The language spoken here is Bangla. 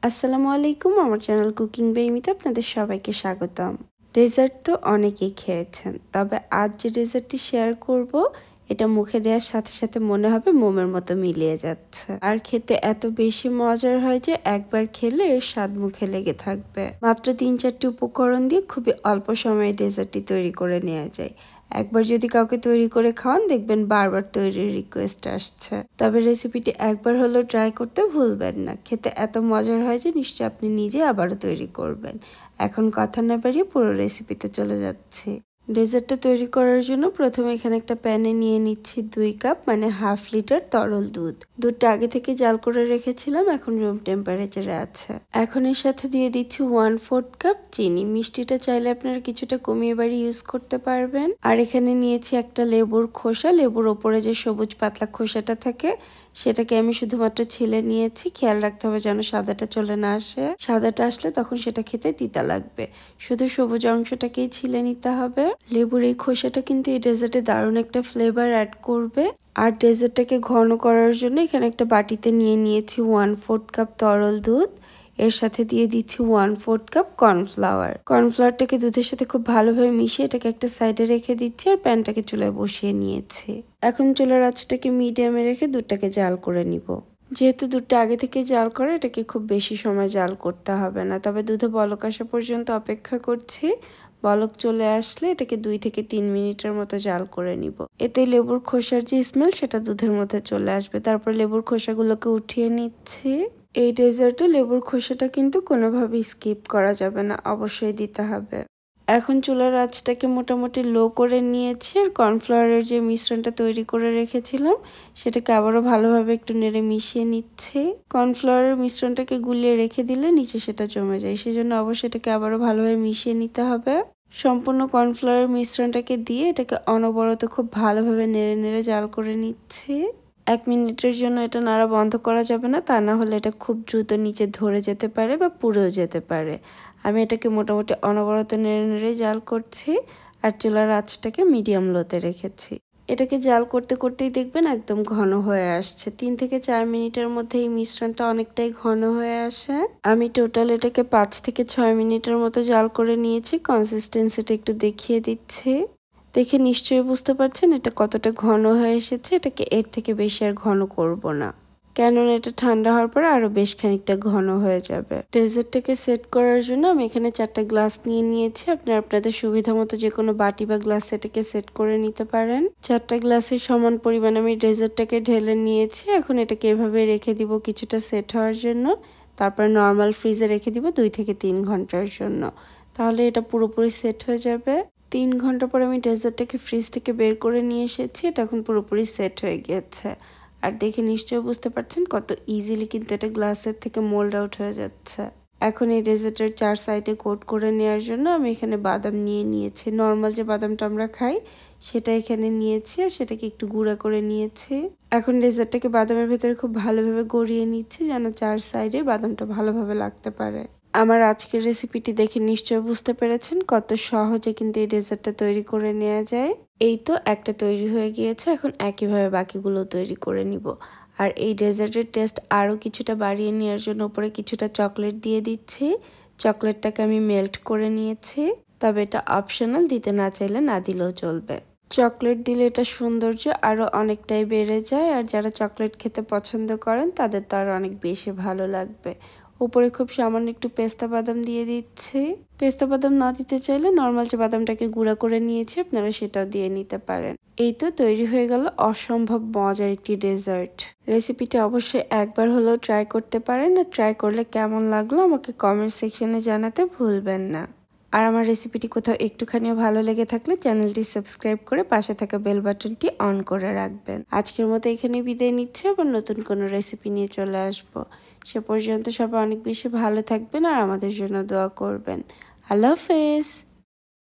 আসসালামু আলাইকুম, আমার চ্যানেল কুকিং বাই মিতা আপনাদের সবাইকে স্বাগতম। ডেজার্ট তো অনেকেই খেয়েছেন, তবে আজ যে ডেজার্টটি শেয়ার করব এটা মুখে দেওয়ার সাথে সাথে মনে হবে মোমের মতো মিলিয়ে যাচ্ছে। আর খেতে এত বেশি মজার হয় যে একবার খেলে এর স্বাদ মুখে লেগে থাকবে। মাত্র 3-4টি উপকরণ দিয়ে খুবই অল্প সময়ে ডেজার্টটি তৈরি করে নেওয়া যায়। একবার যদি কাউকে তৈরি করে খাওয়ান দেখবেন বারবার তৈরির রিকোয়েস্ট আসছে। তবে রেসিপিটি একবার হলেও ট্রাই করতে ভুলবেন না। খেতে এত মজার হয় যে নিশ্চয়ই আপনি নিজে আবারও তৈরি করবেন। এখন কথা না বাড়িয়ে পুরো রেসিপিতে চলে যাচ্ছি। ডেজার্টটা তৈরি করার জন্য প্রথমে এখানে একটা প্যানে নিয়ে নিচ্ছি 2 কাপ মানে হাফ লিটার তরল দুধ। দুধটা আগে থেকে জাল করে রেখেছিলাম, এখন রুম টেম্পারেচারে আছে। এখন এর সাথে দিয়ে দিচ্ছি 1/4 কাপ চিনি। মিষ্টিটা চাইলে আপনারা কিছুটা কমিয়ে বাড়িয়ে ইউজ করতে পারবেন। আর এখানে নিয়েছি একটা লেবুর খোসা। লেবুর ওপরে যে সবুজ পাতলা খোসাটা থাকে সেটাকে আমি শুধুমাত্র ছিলে নিয়েছি। খেয়াল রাখতে হবে যেন সাদাটা চলে না আসে। সাদাটা আসলে তখন সেটা খেতে তিতা লাগবে। শুধু সবুজ অংশটাকেই ছিলে নিতে হবে। লেবুর এই খোসাটা কিন্তু এই ডেজার্টে দারুণ একটা ফ্লেভার অ্যাড করবে। আর ডেজার্টটাকে ঘন করার জন্য এখানে একটা বাটিতে নিয়ে নিয়েছি 1/4 কাপ তরল দুধ। এর সাথে দিয়ে দিচ্ছি 1/4 কাপ কর্নফ্লাওয়ার। কর্নফ্লাওয়ারটাকে দুধের সাথে খুব ভালোভাবে মিশিয়ে এটাকে একটা সাইডে রেখে দিচ্ছি আর প্যানটাকে চুলায় বসিয়ে নিয়েছি। এখন চুলার আঁচটাকে মিডিয়ামে রেখে দুধটাকে জাল করে নিব। যেহেতু দুধটা আগে থেকে জাল করে এটাকে খুব বেশি সময় জাল করতে হবে না, তবে দুধে বলক আসা পর্যন্ত অপেক্ষা করছি। বলক চলে আসলে এটাকে 2 থেকে 3 মিনিটের মতো জাল করে নিব। এতে লেবুর খোসার যে স্মেল সেটা দুধের মধ্যে চলে আসবে। তারপর লেবুর খোসাগুলোকে উঠিয়ে নিচ্ছি। এই ডেজার্টে লেবুর খোসাটা কিন্তু কোনোভাবেই স্কিপ করা যাবে না, অবশ্যই দিতে হবে। এখন চুলার আঁচটাকে মোটামুটি লো করে নিয়েছি আর কর্নফ্লাওয়ারের যে মিশ্রণটা তৈরি করে রেখেছিলাম সেটাকে আবারও ভালোভাবে একটু নেড়ে মিশিয়ে নিচ্ছি। কর্নফ্লাওয়ারের মিশ্রণটাকে গুলিয়ে রেখে দিলে নিচে সেটা জমে যায়, সেজন্য অবশ্যই এটাকে আবারও ভালোভাবে মিশিয়ে নিতে হবে। সম্পূর্ণ কর্নফ্লাওয়ারের মিশ্রণটাকে দিয়ে এটাকে অনবরত খুব ভালোভাবে নেড়ে নেড়ে জাল করে নিচ্ছি। 1 মিনিটের জন্য এটা নাড়া বন্ধ করা যাবে না, তা না হলে এটা খুব দ্রুত নিচে ধরে যেতে পারে বা পুড়েও যেতে পারে। আমি এটাকে মোটামুটি অনবরত নেড়ে নেড়ে জাল করছি আর চুলার আঁচটাকে মিডিয়াম লোতে রেখেছি। এটাকে জাল করতে করতেই দেখবেন একদম ঘন হয়ে আসছে। 3 থেকে 4 মিনিটের মধ্যে এই মিশ্রণটা অনেকটাই ঘন হয়ে আসে। আমি টোটাল এটাকে 5 থেকে 6 মিনিটের মতো জাল করে নিয়েছি। কনসিস্টেন্সিটা একটু দেখিয়ে দিচ্ছি। দেখে নিশ্চয়ই বুঝতে পারছেন এটা কতটা ঘন হয়ে এসেছে। এটাকে এর থেকে বেশি আর ঘন করব না, কেননা এটা ঠান্ডা হওয়ার পরে আরো বেশ খানিকটা ঘন হয়ে যাবে। ডেজার্টটাকে সেট করার জন্য আমি এখানে 4টা গ্লাস নিয়ে নিয়েছি। আপনারা আপনাদের সুবিধা মতো যে কোনো বাটি বা গ্লাস এটাকে সেট করে নিতে পারেন। 4টা গ্লাসের সমান পরিমাণ আমি ডেজার্টটাকে ঢেলে নিয়েছি। এখন এটাকে এভাবে রেখে দিব কিছুটা সেট হওয়ার জন্য। তারপর নর্মাল ফ্রিজে রেখে দিব 2 থেকে 3 ঘন্টার জন্য। তাহলে এটা পুরোপুরি সেট হয়ে যাবে। 3 ঘন্টা পর আমি ডেজার্টটাকে ফ্রিজ থেকে বের করে নিয়ে এসেছি। এটা এখন পুরোপুরি সেট হয়ে গিয়েছে। আর দেখে নিশ্চয়ই বুঝতে পারছেন কত ইজিলি কিন্তু এটা গ্লাসের থেকে মোল্ড আউট হয়ে যাচ্ছে। এখন এই ডেজার্টের 4 সাইডে কোট করে নেওয়ার জন্য আমি এখানে বাদাম নিয়ে নিয়েছি। নর্মাল যে বাদামটা আমরা খাই সেটা এখানে নিয়েছি আর সেটাকে একটু গুঁড়া করে নিয়েছি। এখন ডেজার্টটাকে বাদামের ভেতরে খুব ভালোভাবে গড়িয়ে নিচ্ছি যেন 4 সাইডে বাদামটা ভালোভাবে লাগতে পারে। আমার আজকের রেসিপিটি দেখে নিশ্চয়ই বুঝতে পেরেছেন কত সহজে কিন্তু এই ডেজার্টটা তৈরি করে নেওয়া যায়। এই তো একটা তৈরি হয়ে গিয়েছে, এখন একইভাবে বাকিগুলো তৈরি করে নিব। আর এই ডেজার্টের টেস্ট আরও কিছুটা বাড়িয়ে নেওয়ার জন্য উপরে কিছুটা চকলেট দিয়ে দিচ্ছি। চকলেটটাকে আমি মেল্ট করে নিয়েছি, তবে এটা অপশনাল, দিতে না চাইলে না দিলেও চলবে। চকলেট দিলে এটা সৌন্দর্য আরও অনেকটাই বেড়ে যায়, আর যারা চকলেট খেতে পছন্দ করেন তাদের তো আরও অনেক বেশি ভালো লাগবে। উপরে খুব সামান্য একটু পেস্তা বাদাম দিয়ে দিচ্ছি। পেস্তা বাদাম না দিতে চাইলে নর্মাল যে বাদামটাকে গুঁড়া করে নিয়েছি আপনারা সেটাও দিয়ে নিতে পারেন। এই তো তৈরি হয়ে গেল অসম্ভব মজার একটি ডেজার্ট। রেসিপিটা অবশ্যই একবার হলেও ট্রাই করতে পারেন, আর ট্রাই করলে কেমন লাগলো আমাকে কমেন্ট সেকশনে জানাতে ভুলবেন না। আর আমার রেসিপিটি কোথাও একটুখানিও ভালো লেগে থাকলে চ্যানেলটি সাবস্ক্রাইব করে পাশে থাকা বেল বাটনটি অন করে রাখবেন। আজকের মতো এখানে বিদায় নিচ্ছি, আবার নতুন কোনো রেসিপি নিয়ে চলে আসবো। সে পর্যন্ত সবাই অনেক বেশি ভালো থাকবেন আর আমাদের জন্য দোয়া করবেন। আল্লাহ হাফেজ।